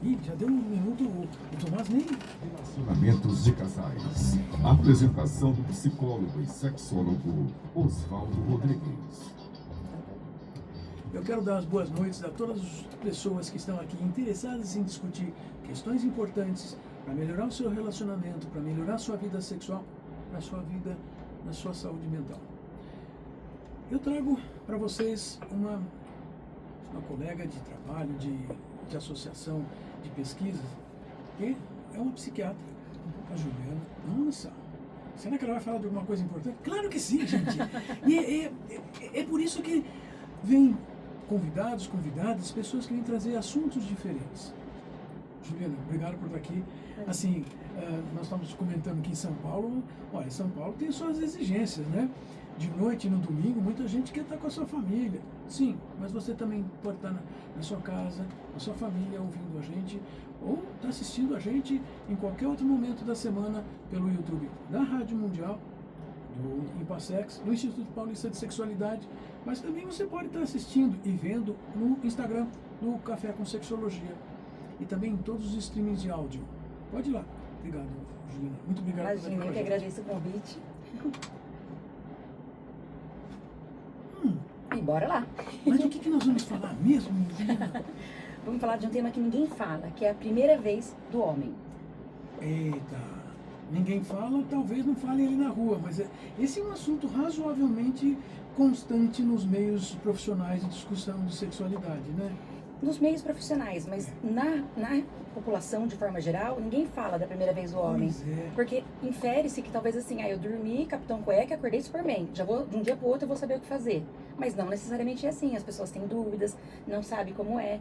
Ih, já deu um minuto, o Tomás nem... Relacionamentos de casais. Apresentação do psicólogo e sexólogo Oswaldo Rodrigues. Eu quero dar as boas noites a todas as pessoas que estão aqui interessadas em discutir questões importantes para melhorar o seu relacionamento, para melhorar a sua vida sexual, para a sua vida, na sua saúde mental. Eu trago para vocês uma colega de trabalho, de associação, de pesquisas, que é uma psiquiatra, a Juliana. Nossa, será que ela vai falar de alguma coisa importante? Claro que sim, gente! E é por isso que vem convidados, convidadas, pessoas que vêm trazer assuntos diferentes. Juliana, obrigado por estar aqui. Assim, nós estamos comentando que em São Paulo, olha, São Paulo tem suas exigências, né? De noite, no domingo, muita gente quer estar com a sua família. Sim, mas você também pode estar na sua casa, com a sua família, ouvindo a gente, ou está assistindo a gente em qualquer outro momento da semana pelo YouTube da Rádio Mundial, do Impassex, do Instituto Paulista de Sexualidade, mas também você pode estar assistindo e vendo no Instagram do Café com Sexologia e também em todos os streamings de áudio. Pode ir lá. Obrigado, Juliana. Muito obrigado. Imagina, eu que agradeço o convite. E bora lá. Mas o que nós vamos falar mesmo, Juliana? Vamos falar de um tema que ninguém fala, que é a primeira vez do homem. Eita, ninguém fala, talvez não fale ali na rua, mas esse é um assunto razoavelmente constante nos meios profissionais de discussão de sexualidade, né? Nos meios profissionais, mas na população de forma geral, ninguém fala da primeira vez do homem. Pois é. Porque infere-se que talvez assim, eu dormi, Capitão Cueca, acordei Superman. Já vou, de um dia para o outro eu vou saber o que fazer. Mas não necessariamente é assim, as pessoas têm dúvidas, não sabem como é.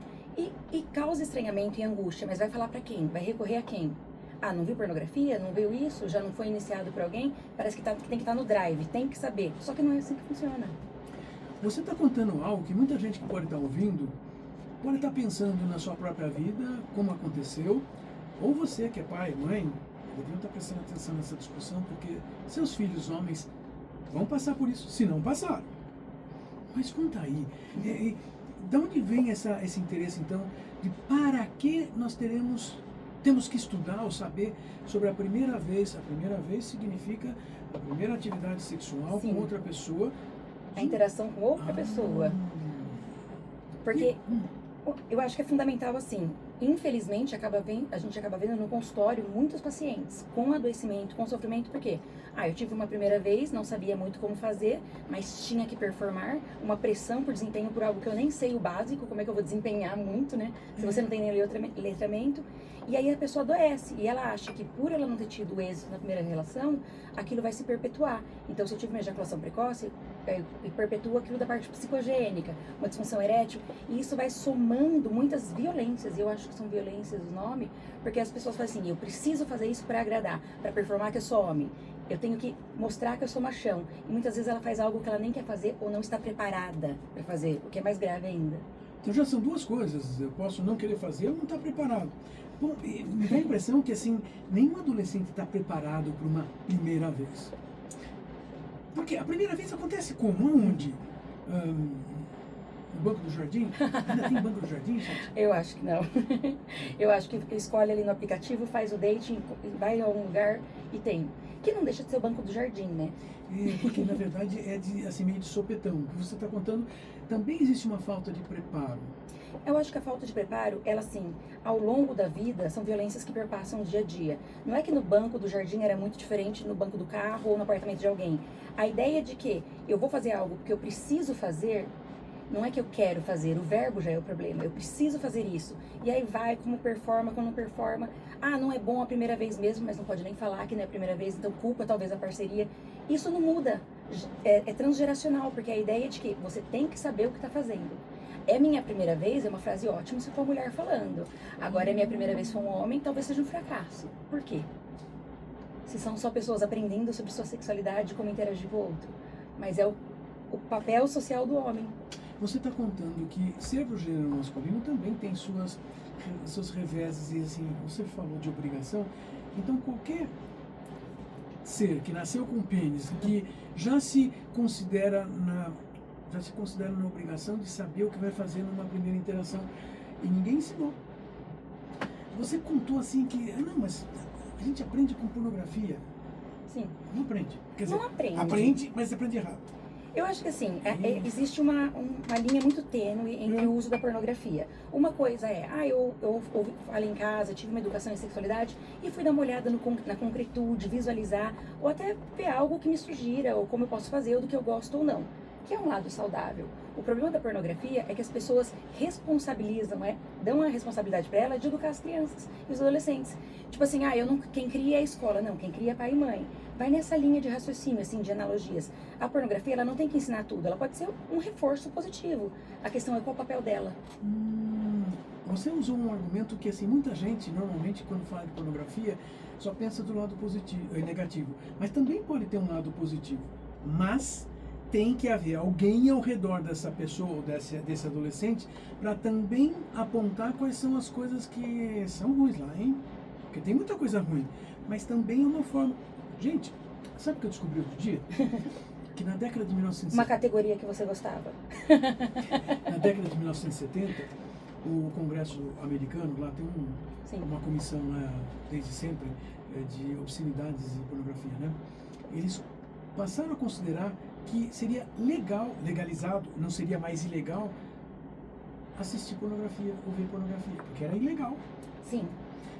E causa estranhamento e angústia, mas vai falar para quem? Vai recorrer a quem? Ah, não viu pornografia? Não viu isso? Já não foi iniciado por alguém? Parece que tem que estar no drive, tem que saber. Só que não é assim que funciona. Você está contando algo que muita gente que pode estar ouvindo pode estar pensando na sua própria vida, como aconteceu, ou você que é pai, mãe, deviam estar prestando atenção nessa discussão, porque seus filhos homens vão passar por isso, se não passaram. Mas conta aí, de onde vem esse interesse então, de para que nós temos que estudar ou saber sobre a primeira vez? A primeira vez significa a primeira atividade sexual Sim. com outra pessoa. A interação com outra pessoa. Porque eu acho que é fundamental assim, infelizmente a gente acaba vendo no consultório muitos pacientes com adoecimento, com sofrimento, por quê? Eu tive uma primeira vez, não sabia muito como fazer, mas tinha que performar, uma pressão por desempenho por algo que eu nem sei o básico, como é que eu vou desempenhar muito, né? Se você não tem nem letramento. E aí a pessoa adoece, e ela acha que por ela não ter tido êxito na primeira relação, aquilo vai se perpetuar. Então, se eu tive uma ejaculação precoce, perpetua aquilo da parte psicogênica, uma disfunção erétil, e isso vai somando muitas violências, e eu acho que são violências o nome, porque as pessoas falam assim, eu preciso fazer isso para agradar, para performar que eu sou homem, eu tenho que mostrar que eu sou machão, e muitas vezes ela faz algo que ela nem quer fazer ou não está preparada para fazer, o que é mais grave ainda. Então já são duas coisas, eu posso não querer fazer ou não estar preparado. Bom, me dá a impressão que assim, nenhum adolescente está preparado para uma primeira vez. Porque a primeira vez acontece como? Aonde? No Banco do Jardim? Ainda tem Banco do Jardim, gente? Eu acho que não. Eu acho que escolhe ali no aplicativo, faz o date, vai a algum lugar e tem. Que não deixa de ser o Banco do Jardim, né? Porque na verdade é assim, meio de sopetão. O que você está contando, também existe uma falta de preparo. Eu acho que a falta de preparo, ela assim, ao longo da vida, são violências que perpassam o dia a dia. Não é que no banco do jardim era muito diferente no banco do carro ou no apartamento de alguém. A ideia de que eu vou fazer algo porque eu preciso fazer, não é que eu quero fazer, o verbo já é o problema, eu preciso fazer isso. E aí vai, como performa, como não performa. Não é bom a primeira vez mesmo, mas não pode nem falar que não é a primeira vez, então culpa talvez a parceria. Isso não muda, é transgeracional, porque a ideia é de que você tem que saber o que está fazendo. É minha primeira vez, é uma frase ótima se for mulher falando. Agora é minha primeira vez se for um homem, talvez seja um fracasso. Por quê? Se são só pessoas aprendendo sobre sua sexualidade, como interagir com o outro. Mas é o papel social do homem. Você está contando que ser do gênero masculino também tem seus reveses e assim, você falou de obrigação, então qualquer ser que nasceu com pênis, que já se considera na obrigação de saber o que vai fazer numa primeira interação, e ninguém ensinou. você contou assim que, não, mas a gente aprende com pornografia. Sim. Não aprende. Quer Não dizer, aprende. aprende, mas aprende errado. Eu acho que assim, existe uma linha muito tênue entre o uso da pornografia. Uma coisa é, eu falei em casa, tive uma educação em sexualidade e fui dar uma olhada na concretude, visualizar, ou até ver algo que me sugira, ou como eu posso fazer, ou do que eu gosto ou não, que é um lado saudável. O problema da pornografia é que as pessoas responsabilizam, dão a responsabilidade para ela de educar as crianças e os adolescentes. Tipo assim, quem cria é a escola, não, quem cria é pai e mãe. Vai nessa linha de raciocínio, assim, de analogias. A pornografia, ela não tem que ensinar tudo, ela pode ser um reforço positivo. A questão é qual o papel dela. Você usou um argumento que, assim, muita gente, normalmente, quando fala de pornografia, só pensa do lado positivo, negativo. Mas também pode ter um lado positivo. Mas tem que haver alguém ao redor dessa pessoa, ou desse adolescente, para também apontar quais são as coisas que são ruins lá, hein? Porque tem muita coisa ruim. Mas também é uma forma... Gente, sabe o que eu descobri outro dia? Que na década de 1970... Uma categoria que você gostava. Na década de 1970, o Congresso americano, lá tem uma comissão lá, desde sempre, de obscenidades e pornografia, né? Eles passaram a considerar que seria legalizado, não seria mais ilegal, assistir pornografia ou ver pornografia, porque era ilegal. Sim.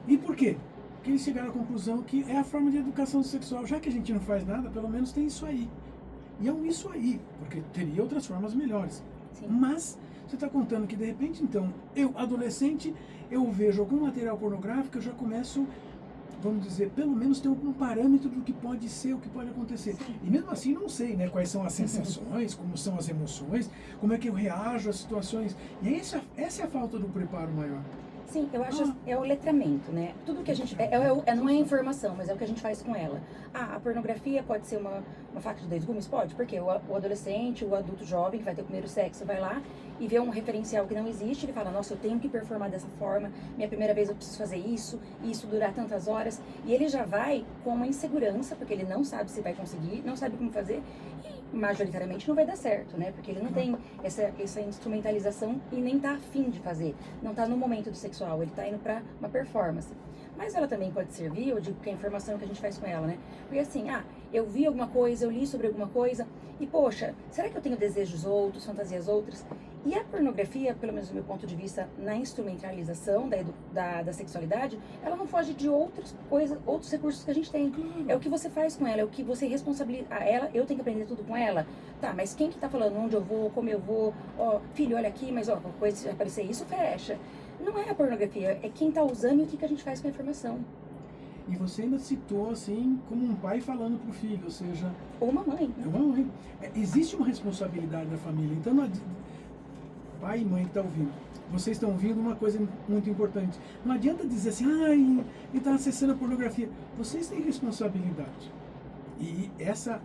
E por quê? Porque eles chegaram à conclusão que é a forma de educação sexual. Já que a gente não faz nada, pelo menos tem isso aí. E é um isso aí, porque teria outras formas melhores. Sim. Mas você está contando que, de repente, então, eu, adolescente, eu vejo algum material pornográfico, eu já começo, vamos dizer, pelo menos ter algum parâmetro do que pode ser, o que pode acontecer. Sim. E mesmo assim não sei, né, quais são as sensações, como são as emoções, como é que eu reajo às situações. E essa é a falta do preparo maior. Sim, eu acho é o letramento, né? Tudo que a gente... não é informação, mas é o que a gente faz com ela. A pornografia pode ser uma faca de dois gumes? Pode, porque o adolescente, o adulto jovem que vai ter o primeiro sexo, vai lá e vê um referencial que não existe, ele fala, nossa, eu tenho que performar dessa forma, minha primeira vez eu preciso fazer isso, e isso durar tantas horas, e ele já vai com uma insegurança, porque ele não sabe se vai conseguir, não sabe como fazer, e majoritariamente não vai dar certo, né? Porque ele não tem essa instrumentalização e nem tá afim de fazer, não tá no momento do sexual, ele tá indo pra uma performance. Mas ela também pode servir, eu digo que é a informação que a gente faz com ela, né? Porque assim, eu vi alguma coisa, eu li sobre alguma coisa, e poxa, será que eu tenho desejos outros, fantasias outras? E a pornografia, pelo menos do meu ponto de vista, na instrumentalização da sexualidade, ela não foge de outras coisas, outros recursos que a gente tem. É o que você faz com ela, é o que você responsabiliza ela, eu tenho que aprender tudo com ela. Tá, mas quem que tá falando onde eu vou, como eu vou? Ó, filho, olha aqui, mas ó, coisa se aparecer isso, fecha. Não é a pornografia, é quem tá usando e o que a gente faz com a informação. E você ainda citou, assim, como um pai falando pro filho, ou seja... Ou uma mãe. É uma mãe. Existe uma responsabilidade da família. Então, pai e mãe que estão ouvindo, vocês estão ouvindo uma coisa muito importante. Não adianta dizer assim, ele está acessando a pornografia. Vocês têm responsabilidade. E essa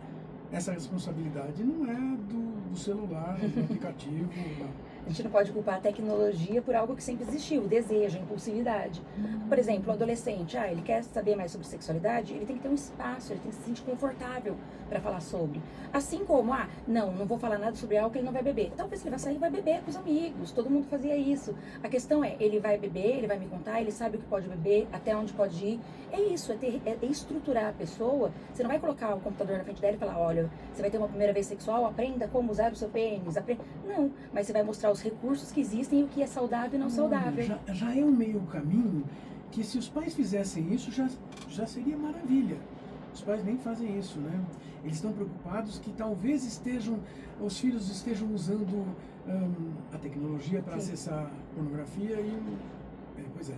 responsabilidade não é do celular, do aplicativo, não. A gente não pode culpar a tecnologia por algo que sempre existiu, o desejo, a impulsividade. Por exemplo, o adolescente, ele quer saber mais sobre sexualidade, ele tem que ter um espaço, ele tem que se sentir confortável para falar sobre. Assim como, não vou falar nada sobre algo que ele não vai beber. Talvez ele vai sair e vai beber com os amigos, todo mundo fazia isso. A questão é, ele vai beber, ele vai me contar, ele sabe o que pode beber, até onde pode ir. É isso, é estruturar a pessoa. Você não vai colocar o computador na frente dela e falar, olha, você vai ter uma primeira vez sexual, aprenda como usar o seu pênis. Não, mas você vai mostrar os recursos que existem e o que é saudável e não saudável. Já é um meio caminho que, se os pais fizessem isso, já seria maravilha. Os pais nem fazem isso, né? Eles estão preocupados que talvez os filhos estejam usando a tecnologia para acessar a pornografia pois é.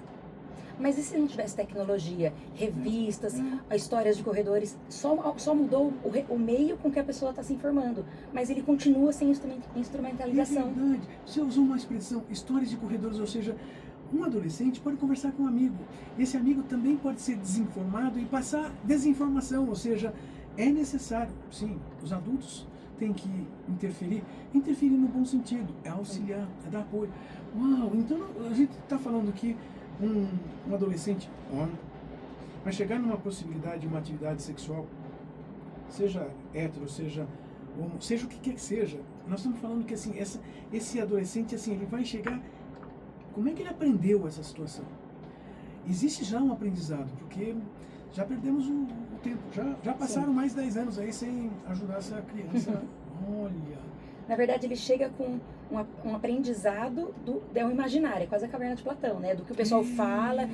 Mas e se não tivesse tecnologia, revistas, histórias de corredores, só mudou o meio com que a pessoa está se informando, mas ele continua sem instrumentalização. É verdade. Você usou uma expressão, histórias de corredores, ou seja, um adolescente pode conversar com um amigo. Esse amigo também pode ser desinformado e passar desinformação, ou seja, é necessário, sim, os adultos têm que interferir no bom sentido, é auxiliar, é dar apoio. Uau, então a gente está falando aqui um adolescente homem vai chegar numa possibilidade de uma atividade sexual, seja hétero, seja homo, seja o que quer que seja. Nós estamos falando que assim, esse adolescente, assim, ele vai chegar, como é que ele aprendeu essa situação? existe já um aprendizado, porque já perdemos o tempo, já passaram mais de 10 anos aí sem ajudar essa criança. Olha, Na verdade, ele chega com um aprendizado é um imaginário, é quase a caverna de Platão, né? Do que o pessoal fala,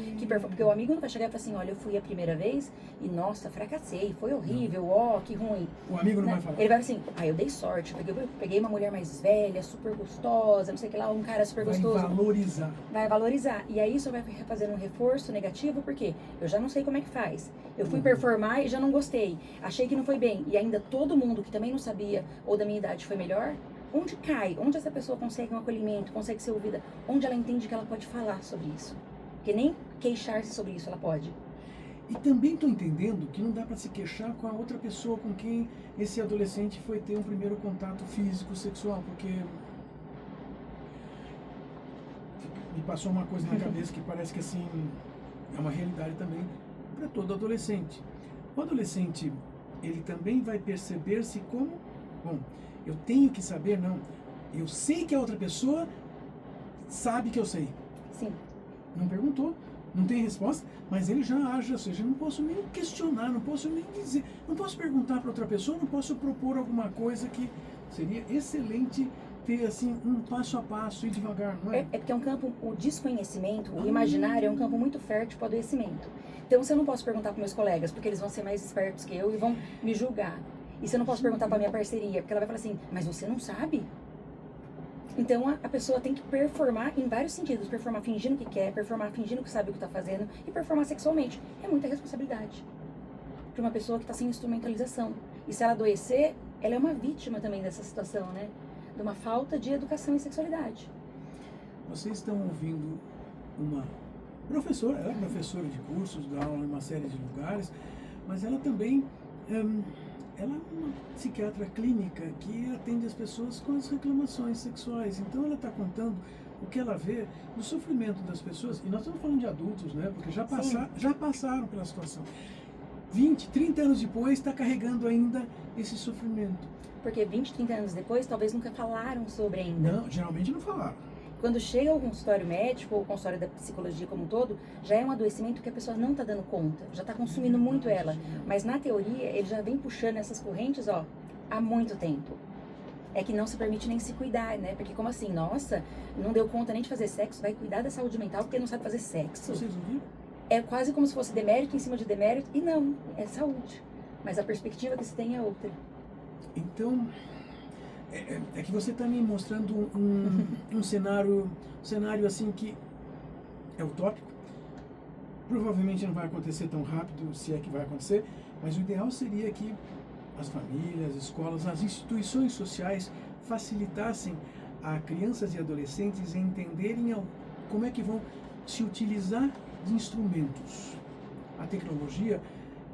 porque o amigo não vai chegar e falar assim, olha, eu fui a primeira vez e, nossa, fracassei, foi horrível, ó, que ruim. o amigo não Né? vai falar. Ele vai assim, eu dei sorte, porque eu peguei uma mulher mais velha, super gostosa, não sei o que lá, um cara super Vai gostoso. valorizar. Vai valorizar. E aí isso vai fazer um reforço negativo, porque eu já não sei como é que faz. Eu fui performar e já não gostei. Achei que não foi bem. E ainda todo mundo que também não sabia, ou da minha idade foi melhor, onde cai? Onde essa pessoa consegue um acolhimento, consegue ser ouvida? Onde ela entende que ela pode falar sobre isso? Porque nem queixar-se sobre isso ela pode. E também estou entendendo que não dá para se queixar com a outra pessoa com quem esse adolescente foi ter um primeiro contato físico, sexual, porque me passou uma coisa na cabeça que parece que assim é uma realidade também para todo adolescente. O adolescente, ele também vai perceber-se como, bom, eu tenho que saber, não, eu sei que a outra pessoa sabe que eu sei. Sim. Não perguntou, não tem resposta, mas ele já age, ou seja, não posso nem questionar, não posso nem dizer, não posso perguntar para outra pessoa, não posso propor alguma coisa que seria excelente ter assim um passo a passo e devagar, não é? É porque é um campo, o desconhecimento, o imaginário é um campo muito fértil para o adoecimento. Então, se eu não posso perguntar para meus colegas, porque eles vão ser mais espertos que eu e vão me julgar. E se eu não posso perguntar para minha parceria, porque ela vai falar assim, mas você não sabe? Então, a pessoa tem que performar em vários sentidos. Performar fingindo que quer, performar fingindo que sabe o que está fazendo e performar sexualmente. É muita responsabilidade para uma pessoa que está sem instrumentalização. E se ela adoecer, ela é uma vítima também dessa situação, né? De uma falta de educação em sexualidade. Vocês estão ouvindo uma professora, ela é professora de cursos, dá aula em uma série de lugares, mas ela também ela é uma psiquiatra clínica que atende as pessoas com as reclamações sexuais. Então ela está contando o que ela vê no sofrimento das pessoas. E nós estamos falando de adultos, né? Porque já passaram pela situação. 20, 30 anos depois está carregando ainda esse sofrimento. Porque 20, 30 anos depois, talvez nunca falaram sobre ainda. Não, geralmente não falaram. Quando chega ao consultório médico ou ao consultório da psicologia como um todo, já é um adoecimento que a pessoa não está dando conta, já está consumindo muito ela. Mas na teoria, ele já vem puxando essas correntes, ó, há muito tempo. É que não se permite nem se cuidar, né? Porque como assim, nossa, não deu conta nem de fazer sexo, vai cuidar da saúde mental porque não sabe fazer sexo? Vocês ouviram? É quase como se fosse demérito em cima de demérito, e não, é saúde. Mas a perspectiva que se tem é outra. Então, é que você está me mostrando um cenário assim que é utópico. Provavelmente não vai acontecer tão rápido, se é que vai acontecer, mas o ideal seria que as famílias, as escolas, as instituições sociais facilitassem a crianças e adolescentes a entenderem como é que vão se utilizar de instrumentos. A tecnologia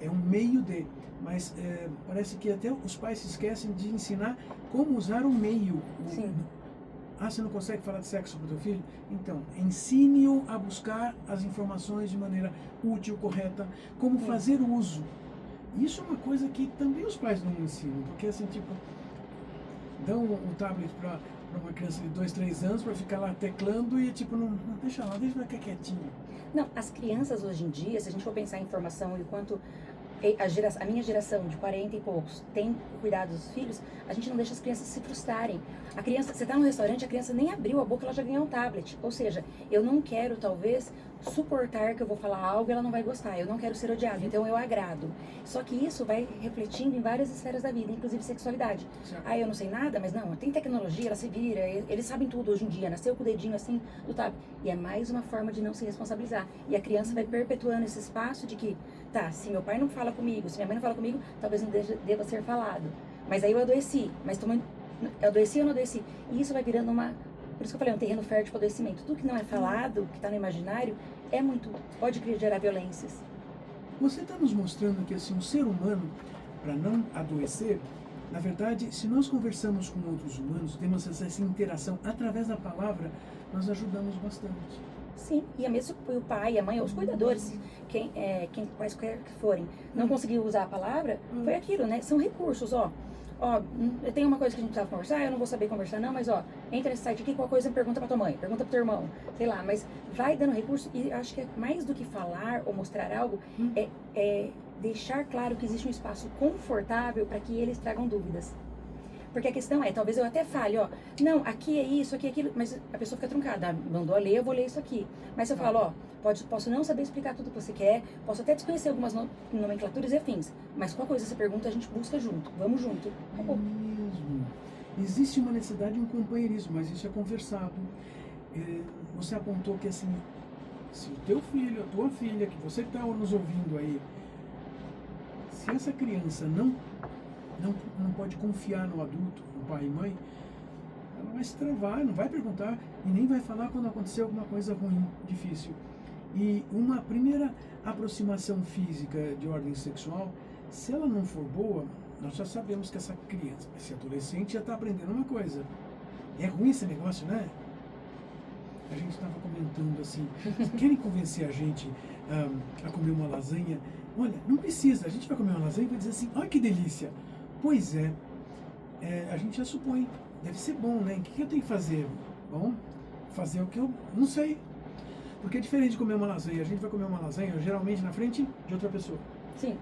é um meio de... Mas parece que até os pais se esquecem de ensinar como usar o meio. Sim. Ah, você não consegue falar de sexo com o teu filho? Então, ensine-o a buscar as informações de maneira útil, correta, como fazer uso. Isso é uma coisa que também os pais não ensinam, porque assim, tipo, dão um tablet para uma criança de 2, 3 anos para ficar lá teclando e tipo, não deixa lá, deixa ficar quietinho. Não, as crianças hoje em dia, se a gente for pensar em informação e o quanto a minha geração de 40 e poucos tem cuidado dos filhos, a gente não deixa as crianças se frustrarem. A criança, você está no restaurante, a criança nem abriu a boca, ela já ganhou um tablet. Ou seja, eu não quero, talvez, suportar que eu vou falar algo e ela não vai gostar. Eu não quero ser odiado, então eu agrado. Só que isso vai refletindo em várias esferas da vida, inclusive sexualidade. Certo. Ah, eu não sei nada, mas não, tem tecnologia, ela se vira, eles sabem tudo hoje em dia, nasceu com o dedinho assim do tablet. E é mais uma forma de não se responsabilizar. E a criança vai perpetuando esse espaço de que, tá, se meu pai não fala comigo, se minha mãe não fala comigo, talvez não deva ser falado. Mas aí eu adoeci, mas eu adoeci ou não adoeci? E isso vai virando por isso que eu falei, um terreno fértil para adoecimento. Tudo que não é falado, que está no imaginário, pode gerar violências. Você está nos mostrando que assim, o ser humano, para não adoecer, na verdade, se nós conversamos com outros humanos, temos essa interação através da palavra, nós ajudamos bastante. Sim, e a mesma o pai, a mãe, os cuidadores, quaisquer que forem, não conseguiu usar a palavra, foi aquilo, né? São recursos, ó. ó, eu tenho uma coisa que a gente precisava conversar, eu não vou saber conversar não, mas ó, entra nesse site aqui, qualquer coisa pergunta pra tua mãe, pergunta pro teu irmão, sei lá, mas vai dando recurso e acho que é mais do que falar ou mostrar algo, é deixar claro que existe um espaço confortável para que eles tragam dúvidas. Porque a questão é, talvez eu até fale, ó, não, aqui é isso, aqui é aquilo, mas a pessoa fica truncada, mandou a ler, eu vou ler isso aqui. Mas se eu falo, ó, posso não saber explicar tudo que você quer, posso até desconhecer algumas nomenclaturas e afins, mas qual coisa você pergunta, a gente busca junto, vamos junto. Acabou. Mesmo. Existe uma necessidade de um companheirismo, mas isso é conversado. Você apontou que assim, se o teu filho, a tua filha, que você está nos ouvindo aí, se essa criança não pode confiar no adulto, no pai e mãe, ela vai se travar, não vai perguntar e nem vai falar quando acontecer alguma coisa ruim, difícil. E uma primeira aproximação física de ordem sexual, se ela não for boa, nós já sabemos que essa criança, esse adolescente já está aprendendo uma coisa. É ruim esse negócio, né? A gente estava comentando assim, querem convencer a gente a comer uma lasanha? Olha, não precisa, a gente vai comer uma lasanha e vai dizer assim, olha que delícia. Pois é, a gente já supõe, deve ser bom, né? O que eu tenho que fazer? Bom, fazer o que eu não sei. Porque é diferente de comer uma lasanha. A gente vai comer uma lasanha geralmente na frente de outra pessoa. Sim.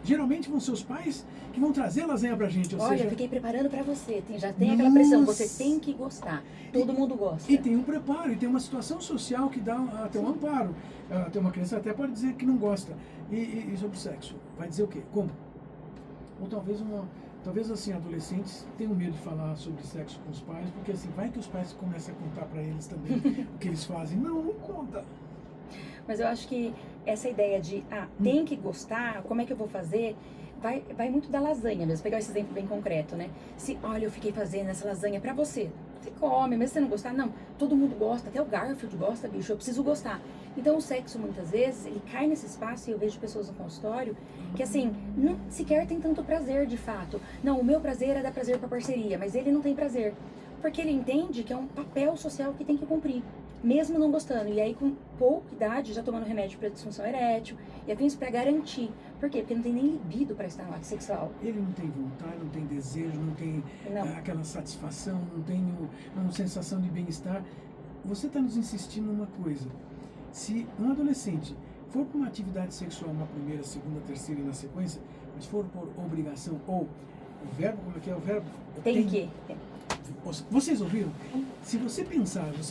Geralmente vão ser os pais que vão trazer a lasanha pra gente. Ou Olha, seja, eu fiquei preparando pra você. Já tem aquela pressão, você tem que gostar. Todo mundo gosta. E tem um preparo, e tem uma situação social que dá até um amparo. Tem uma criança até pode dizer que não gosta. E sobre sexo? Vai dizer o quê? Como? Ou talvez assim, adolescentes tenham medo de falar sobre sexo com os pais, porque assim, vai que os pais começam a contar pra eles também o que eles fazem. Não conta. Mas eu acho que essa ideia de, tem que gostar, como é que eu vou fazer, vai muito da lasanha mesmo. Vou pegar esse exemplo bem concreto, né? Se, olha, eu fiquei fazendo essa lasanha pra você. Você come, mesmo se você não gostar, não. Todo mundo gosta, até o Garfield gosta, bicho, eu preciso gostar. Então o sexo, muitas vezes, ele cai nesse espaço, e eu vejo pessoas no consultório que, assim, não sequer tem tanto prazer, de fato. Não, o meu prazer é dar prazer pra parceria, mas ele não tem prazer. Porque ele entende que é um papel social que tem que cumprir, mesmo não gostando. E aí, com pouca idade, já tomando remédio para disfunção erétil e afins para garantir. Por quê? Porque não tem nem libido para estar no ato sexual. Ele não tem vontade, não tem desejo, não tem aquela satisfação, não tem uma sensação de bem-estar. Você está nos insistindo numa coisa. Se um adolescente for para uma atividade sexual na primeira, segunda, terceira e na sequência, mas for por obrigação ou o verbo, como é que é o verbo? Tem que. Vocês ouviram? Se você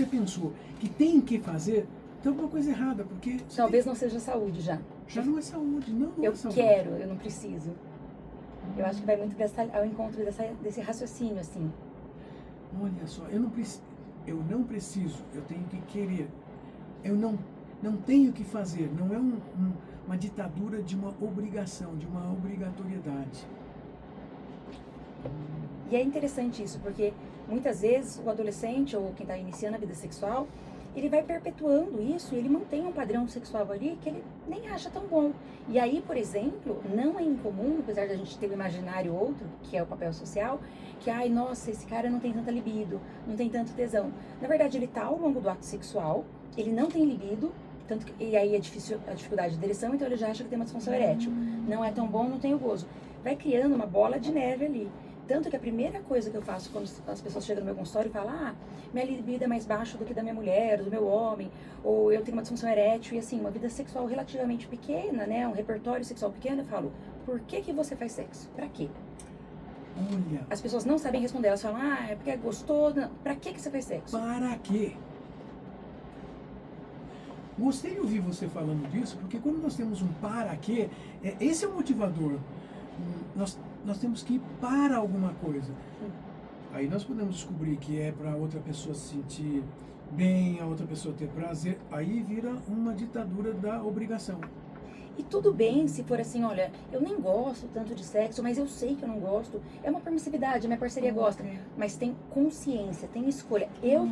pensou que tem que fazer, tem alguma coisa errada, porque... Talvez não seja saúde já. Já não é saúde, não eu é saúde. Eu quero, eu não preciso. Eu acho que vai muito ao encontro desse raciocínio, assim. Olha só, eu não preciso, eu tenho que querer. Eu não tenho que fazer, não é uma ditadura de uma obrigação, de uma obrigatoriedade. E é interessante isso, porque muitas vezes o adolescente ou quem está iniciando a vida sexual, ele vai perpetuando isso e ele mantém um padrão sexual ali que ele nem acha tão bom. E aí, por exemplo, não é incomum, apesar da gente ter o imaginário outro, que é o papel social, que, ai, nossa, esse cara não tem tanta libido, não tem tanto tesão. Na verdade, ele está ao longo do ato sexual, ele não tem libido, e aí é difícil a dificuldade de ereção, então ele já acha que tem uma disfunção erétil. Não é tão bom, não tem o gozo. Vai criando uma bola de neve ali. Tanto que a primeira coisa que eu faço quando as pessoas chegam no meu consultório e falam, minha libido é mais baixa do que da minha mulher, do meu homem, ou eu tenho uma disfunção erétil, e assim, uma vida sexual relativamente pequena, né, um repertório sexual pequeno, eu falo, por que você faz sexo? Pra quê? Olha. As pessoas não sabem responder, elas falam, é porque é gostoso, não. Pra que você faz sexo? Para quê? Gostei de ouvir você falando disso, porque quando nós temos um para quê, esse é o motivador. Nós temos que ir para alguma coisa. Aí nós podemos descobrir que é para outra pessoa se sentir bem, a outra pessoa ter prazer. Aí vira uma ditadura da obrigação. E tudo bem se for assim, olha, eu nem gosto tanto de sexo, mas eu sei que eu não gosto. É uma permissividade, a minha parceria gosta. Mas tem consciência, tem escolha. Eu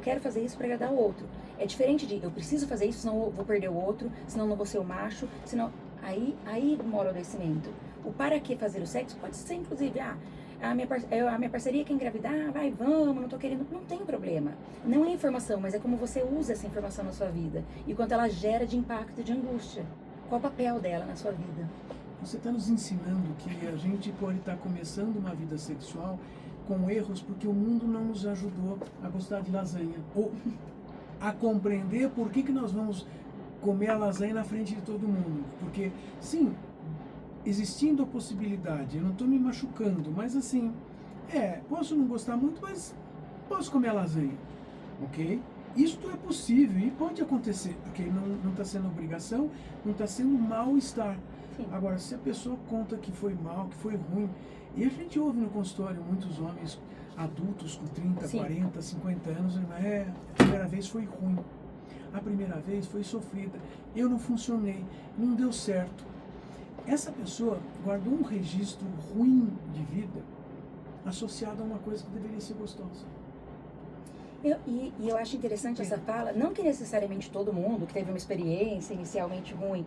quero fazer isso para agradar o outro. É diferente de, eu preciso fazer isso, senão eu vou perder o outro, senão não vou ser o macho, senão... Aí mora o adoecimento. O para que fazer o sexo pode ser, inclusive, a minha parceria quer engravidar, vai, vamos, não tô querendo, não tem problema. Não é informação, mas é como você usa essa informação na sua vida e quanto ela gera de impacto e de angústia. Qual o papel dela na sua vida? você está nos ensinando que a gente pode estar começando uma vida sexual com erros porque o mundo não nos ajudou a gostar de lasanha. Ou a compreender por que nós vamos comer a lasanha na frente de todo mundo. Porque, sim, existindo a possibilidade, eu não estou me machucando, mas assim, posso não gostar muito, mas posso comer a lasanha, ok? Isto é possível e pode acontecer, porque não está sendo obrigação, não está sendo mal-estar. Agora, se a pessoa conta que foi mal, que foi ruim, e a gente ouve no consultório muitos homens adultos com 30, Sim. 40, 50 anos, a primeira vez foi ruim, a primeira vez foi sofrida, eu não funcionei, não deu certo. Essa pessoa guardou um registro ruim de vida associado a uma coisa que deveria ser gostosa. E eu acho interessante essa fala, não que necessariamente todo mundo que teve uma experiência inicialmente ruim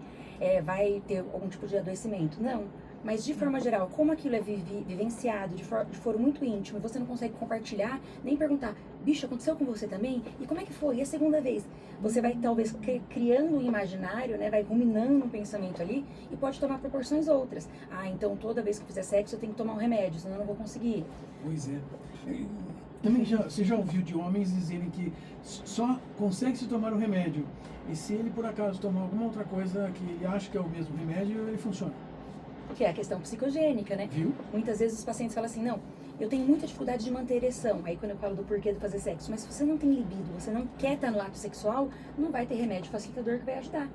vai ter algum tipo de adoecimento, não. Mas de forma geral, como aquilo é vivenciado de forma muito íntima e você não consegue compartilhar, nem perguntar, bicho, aconteceu com você também? E como é que foi? E a segunda vez? Você vai talvez criando um imaginário, né? Vai ruminando um pensamento ali e pode tomar proporções outras. Ah, então toda vez que eu fizer sexo eu tenho que tomar um remédio, senão eu não vou conseguir. Pois é. Também você já ouviu de homens dizerem que só consegue se tomar o remédio e se ele por acaso tomar alguma outra coisa que ele acha que é o mesmo remédio, ele funciona. Que é a questão psicogênica, né? Viu? Muitas vezes os pacientes falam assim, não, eu tenho muita dificuldade de manter ereção. Aí quando eu falo do porquê de fazer sexo, mas se você não tem libido, você não quer estar no ato sexual, não vai ter remédio facilitador que vai ajudar.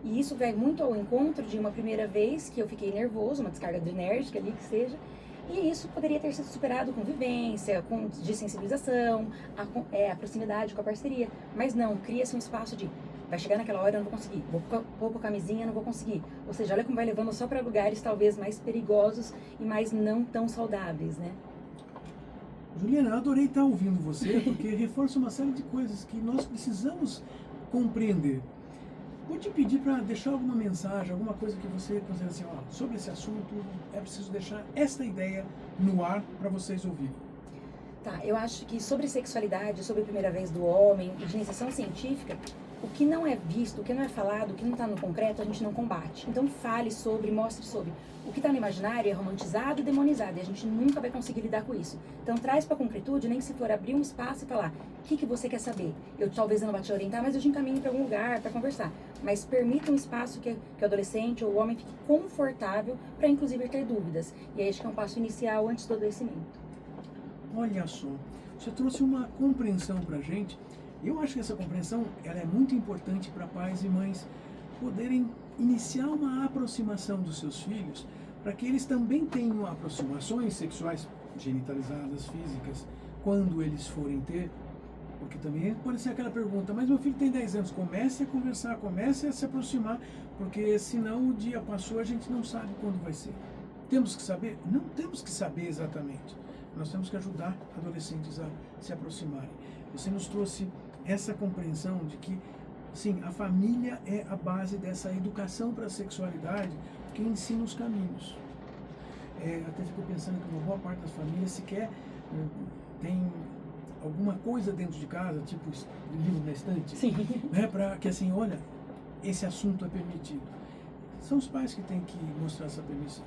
E isso vai muito ao encontro de uma primeira vez que eu fiquei nervoso, uma descarga adrenérgica ali que seja, e isso poderia ter sido superado com vivência, com desensibilização, a proximidade com a parceria. Mas não, cria-se um espaço de vai chegar naquela hora, eu não vou conseguir, vou pôr a camisinha, não vou conseguir. Ou seja, olha como vai levando só para lugares talvez mais perigosos e mais não tão saudáveis, né? Juliana, eu adorei estar ouvindo você, porque reforça uma série de coisas que nós precisamos compreender. Vou te pedir para deixar alguma mensagem, alguma coisa que você considera assim, sobre esse assunto, é preciso deixar esta ideia no ar para vocês ouvirem. Tá, eu acho que sobre sexualidade, sobre a primeira vez do homem, de iniciação científica, o que não é visto, o que não é falado, o que não está no concreto, a gente não combate. Então fale sobre, mostre sobre. O que está no imaginário é romantizado e demonizado, e a gente nunca vai conseguir lidar com isso. Então traz para a concretude, nem que se for abrir um espaço e falar, o que você quer saber? Talvez eu não vá te orientar, mas eu te encaminho para algum lugar para conversar. Mas permita um espaço que o adolescente ou o homem fique confortável para inclusive ter dúvidas. E aí acho que é um passo inicial antes do adoecimento. Olha só, você trouxe uma compreensão para a gente. Eu acho que essa compreensão ela é muito importante para pais e mães poderem iniciar uma aproximação dos seus filhos para que eles também tenham aproximações sexuais genitalizadas, físicas, quando eles forem ter. Porque também pode ser aquela pergunta, mas meu filho tem 10 anos, comece a conversar, comece a se aproximar, porque senão o dia passou, a gente não sabe quando vai ser. Temos que saber? Não temos que saber exatamente. Nós temos que ajudar adolescentes a se aproximarem. Você nos trouxe essa compreensão de que, sim, a família é a base dessa educação para a sexualidade, que ensina os caminhos. Até fico pensando que uma boa parte das famílias sequer tem alguma coisa dentro de casa, tipo livro na estante, né, para que assim, olha, esse assunto é permitido. São os pais que têm que mostrar essa permissão.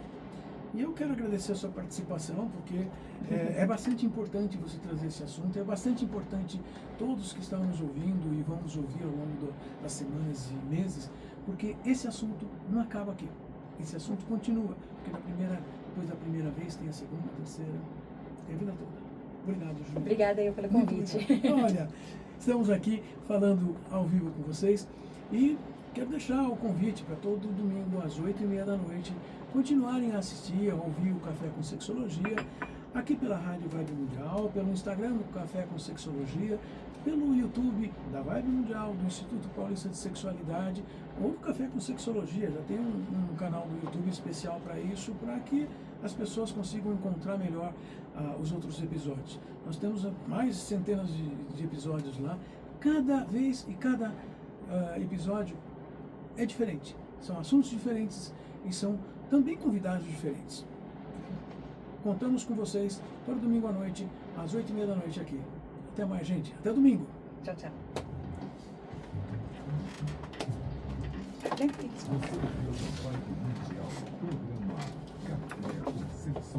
E eu quero agradecer a sua participação, porque é bastante importante você trazer esse assunto, é bastante importante todos que estão nos ouvindo e vão nos ouvir ao longo das semanas e meses, porque esse assunto não acaba aqui. Esse assunto continua, porque depois da primeira vez tem a segunda, a terceira, tem a vida toda. Obrigado, Juliana. Obrigada eu pelo convite. Olha, estamos aqui falando ao vivo com vocês e quero deixar o convite para todo domingo às 8h30 da noite continuarem a assistir, a ouvir o Café com Sexologia, aqui pela Rádio Vibe Mundial, pelo Instagram do Café com Sexologia, pelo YouTube da Vibe Mundial, do Instituto Paulista de Sexualidade, ou do Café com Sexologia. Já tem um canal do YouTube especial para isso, para que as pessoas consigam encontrar melhor os outros episódios. Nós temos mais centenas de episódios lá. Cada vez e cada episódio é diferente. São assuntos diferentes e são também convidados diferentes. Contamos com vocês todo domingo à noite, às 8h30 da noite aqui. Até mais, gente. Até domingo. Tchau, tchau. Você ouviu o Vibe Mundial, programa O sexo